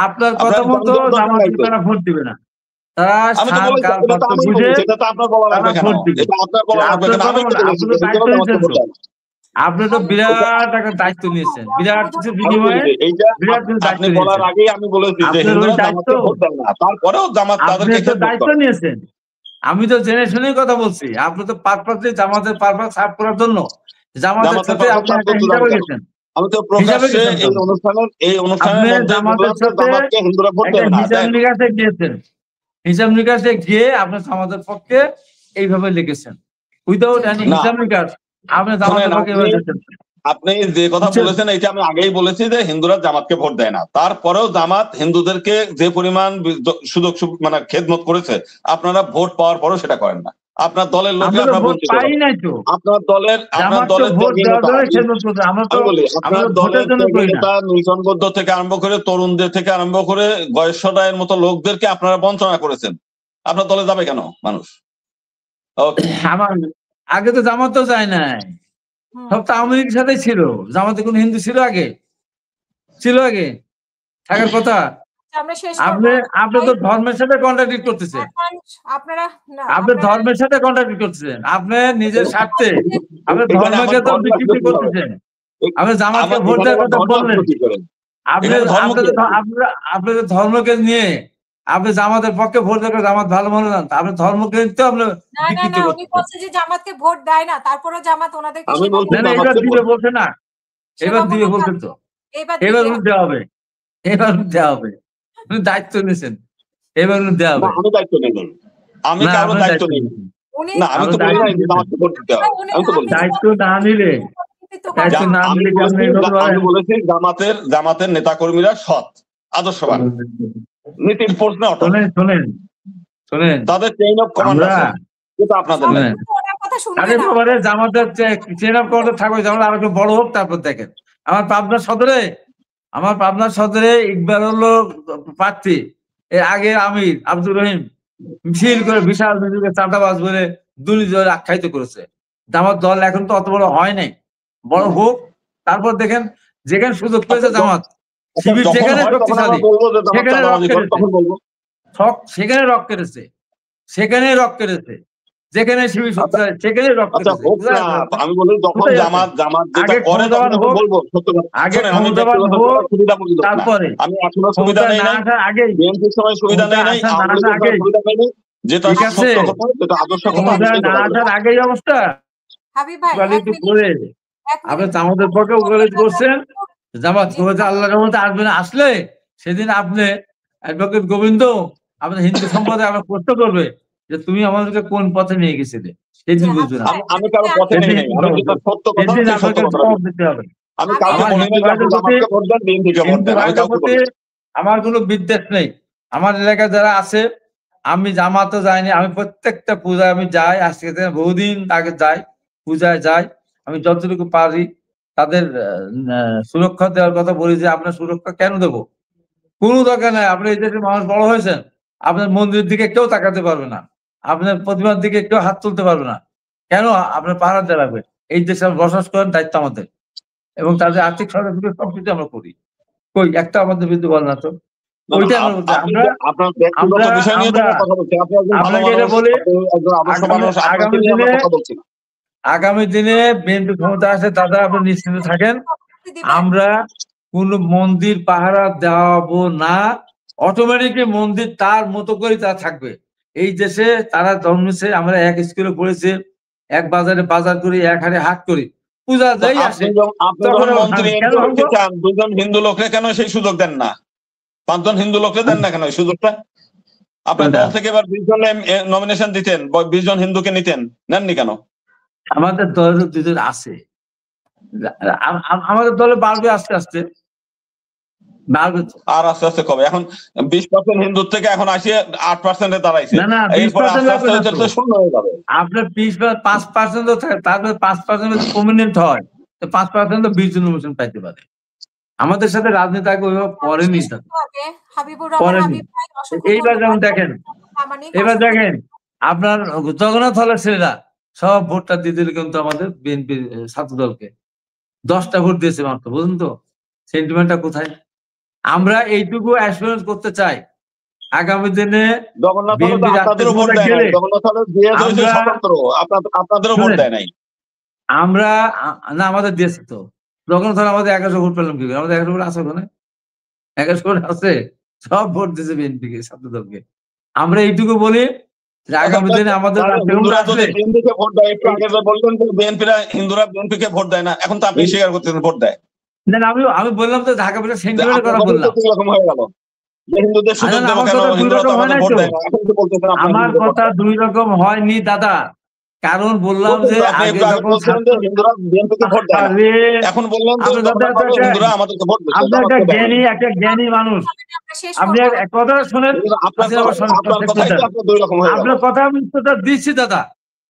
আপনার কথা মতো জামাত তারা ভোট দিবে না, তারা আপনি তো বিরাট একটা দায়িত্ব নিয়েছেন, বিরাট কিছু বিনিময়ে বিরাট কিছু দায়িত্ব নিয়েছেন। আমি তো জেনে শুনেই কথা বলছি, আপনি তো পারপাসলি জামাতের পারপাস সাফ করার জন্য জামাতের সাথে আপনি একটা হিসাবে গেছেন। আমি তো প্রকাশ্যে এই অনুষ্ঠানের হিসাব নিকাশে গিয়ে আপনি জামাতের পক্ষে এইভাবে লিখেছেন, উইদাউট এনি হিসাব নিকাশ আপনি জামাতের পক্ষে। আপনি যে কথা বলেছেন এটা আমি আগেই বলেছি যে হিন্দুরা জামাতকে ভোট দেয় না, তারপরেও জামাত হিন্দুদেরকে যে পরিমাণ সুযোগ মানে খেদমত করেছে, আপনারা ভোট পাওয়ার পরেও সেটা করেন না। আপনার দলের লোককে আপনার দলের নির্জনবদ্ধ থেকে আরম্ভ করে তরুণদের থেকে আরম্ভ করে বয়স্কদের মতো লোকদেরকে আপনারা বঞ্চনা করেছেন। আপনার দলে যাবে কেন মানুষ? আমার আগে তো জামাত তো যায় নাই, সব তো আওয়ামী লীগের সাথে ছিল। জামাতে কোন হিন্দু ছিল আগে? ছিল আগে থাকার কথা। আপনি তো ধর্মের সাথে কন্ট্রাডিক্ট করতেছেন, আপনি ধর্মের সাথে কন্ট্রাডিক্ট করতেছেন, আপনি নিজের স্বার্থে আপনি ধর্মকে তো বিকৃতি করতেছেন। আপনি জামাতকে ভোট দেওয়ার কথা বললেন, আপনি ধর্মকে নিয়ে আপনি জামাতের পক্ষে ভোট দেওয়ার জামাত ভালো মনে জান, আপনি ধর্মকে তো আপনি বিকৃতি করতেছেন। জামাতকে ভোট দেয় না, তারপরে জামাত ওনাদেরকে এবার দিবে বলছে না, এবার দিবে বলছেন তো, এবার দেওয়া হবে, এবার দেওয়া হবে। আপনি দায়িত্ব নিয়েছেন, এবার দেওয়া হবে। আমি দায়িত্ব নেই, আমি কারো দায়িত্ব নেই না, আমি তো বলি না জামাতকে ভোট দিতে হবে। আমি তো বলি দায়িত্ব না নিলে আমি বলেছি জামাতের নেতা কর্মীরা সৎ, আদর্শবান, নীতির প্রশ্নে অটল। শোনেন, তাদের চেইন অফ কমান্ড আছে, যেটা আপনাদের নাই। জামাতের চেইন অফ কমান্ড থাকবে, যেমন আর একটু বড় হোক, তারপর দেখেন। আমার পাবনার সদরে ইকবাল হলো প্রার্থী, এর আগে আমির আব্দুর রহিম মিছিল করে বিশাল চাঁদাবাজ বলে দুর্নীতি আখ্যায়িত করেছে। জামাত দল এখন তো অত বড় হয় নাই, বড় হোক, তারপর দেখেন যেখানে সুযোগ পেয়েছে জামাত, শিবির যেখানে শক্তিশালী সেখানে রক কেটেছে, সেখানে রক কেটেছে, যেখানে শিবির শক্তিশালী সেখানে রক কেটেছে। আমি বলি যখন জামাত যেটা করে তখন বলবো আগে তারপরে আমি এখনো সুবিধা নেই না, আগেই বিএনপির সময় সুবিধা নেই নাই, সুবিধা নেই, যেটা সত্য কথা, যেটা আদর্শ কথা, আগেই অবস্থা। আপনি জামাতের পক্ষে ওকালতি করছেন, জামাত আল্লাহর রহমতে আসবে না, আসলে সেদিন আপনি অ্যাডভোকেট গোবিন্দ আপনার হিন্দু সম্প্রদায় আপনার প্রশ্ন করবে যে তুমি আমাদেরকে কোন পথে নিয়ে গেছিলে, সেদিন বুঝবেন। আমি কারো পথে নেই নাই, আমি যেটা সত্য কথা আপনাকে জবাব দিতে হবে। আমি কাউকে বলি না যে আমাকে ভোট দেন, বিএনপিকে ভোট দেন, আমি কাউকে বলি না। আমার কোনো বিদ্বেষ নেই। আমার এলাকায় যারা আছে, আমি জামাতে যাইনি, আমি প্রত্যেকটা পূজায় আমি যাই, আজকে বহুদিন আগে যাই, পূজায় যাই। আমি যতটুকু পারি তাদের সুরক্ষা দেওয়ার কথা বলি, যে আপনার সুরক্ষা কেন দেবো? কোনো দরকার নাই। আপনি এই দেশের মানুষ বড় হয়েছেন, আপনার মন্দিরের দিকে কেউ তাকাতে পারবে না, আপনার প্রতিমার দিকে কেউ হাত তুলতে পারবে না। কেন আপনার পাহারা দেওয়া লাগবে? এই দেশে বসবাস করার দায়িত্ব আমাদের, এবং তাদের আর্থিক সহযোগিতা সবকিছু আমরা করি। কই একটা আমাদের বিরুদ্ধে বল না তো। আগামী দিনে বিএনপি ক্ষমতা আছে, দাদা আপনি নিশ্চিন্ত থাকেন, আমরা কোন মন্দির পাহারা দেওয়াবো না। অটোমেটিকলি মন্দির তার মতো করে তা থাকবে। এই দেশে তারা জন্মেছে, আমরা এক স্কুলে পড়েছি, এক বাজারে বাজার করি, এক হাটে হাট করি, পূজা যাই আসে। দুজন হিন্দু লোককে কেন সেই সুযোগ দেন না? 5 জন হিন্দু লোককে দেন না কেন এই সুযোগটা? আপনার দল থেকে এবার 20 জন নমিনেশন দিতেন, 20 জন হিন্দুকে নিতেন, নেননি কেন? আমাদের দলের 2 জন আছে, আমাদের দলে বাড়বে আস্তে আস্তে, আর আস্তে আস্তে কবে? এখন 20% হিন্দুর থেকে এখন 8%-এ দাঁড়াইছে। শূন্য হয়ে যাবে। আপনার 5% তারপরে 5% প্রমিনেন্ট হয়, তো 5% তো 20 জন নমিনেশন পাইতে পারে। আমাদের সাথে রাজনীতি আগে ওইভাবে করেনি। এইবার যেমন দেখেন, এবার দেখেন আপনার জগন্নাথ হলের ছেলেরা সব ভোটটা দিয়ে দিল কিন্তু আমাদের বিএনপি ছাত্র দলকে, 10টা ভোট দিয়েছে মাত্র। বুঝুন তো সেন্টিমেন্টটা কোথায়? আমরা এইটুকু অ্যাসুরেন্স করতে চাই আগামী দিনে জগন্নাথ হলে তো বিএনপি আপনাদেরও ভোট দেয় নাই, জগন্নাথ হলে জিএস হয়েছে স্বতন্ত্র, আপনাদেরও ভোট দেয় নাই। আমরা না আমাদের দিয়েছে তো, যখন ধর আমাদের 1100 ভোট পেলাম কি করে? আমাদের 1100 ভোট আছে ওখানে, 1100 ভোট আছে, সব ভোট দিয়েছে বিএনপি কে, ছাত্র দলকে। আমরা এইটুকু বলি যে আগামী দিনে আমাদের হিন্দুরা যদি বিএনপিকে ভোট দেয়, একটু আগে বললেন যে হিন্দুরা বিএনপিকে ভোট দেয় না, এখন তো আপনি স্বীকার করতেছেন ভোট দেয়। না আমি বললাম তো ঢাকা বিষয়ে সেন্টিমেন্টের কথা বললাম। এরকম হয়ে গেল যে হিন্দুদের সুযোগ দেবো কেন, হিন্দুরা তো আমাদের ভোট দেয় না, এখন তো বলতেছেন আমার কথা দুই রকম হয়নি দাদা, কারণ বললাম যে আগে যখন হিন্দুরা বিএনপিকে ভোট দেয় না, এখন বললেন যে হিন্দুরা আমাদেরকে ভোট দিচ্ছে। আপনি একটা জ্ঞানী মানুষ, আপনি এক কথা শোনেন, আপনার কথাই তো দুই রকম হয়ে গেল। আপনার কথা আমি উত্তরটা দিচ্ছি দাদা।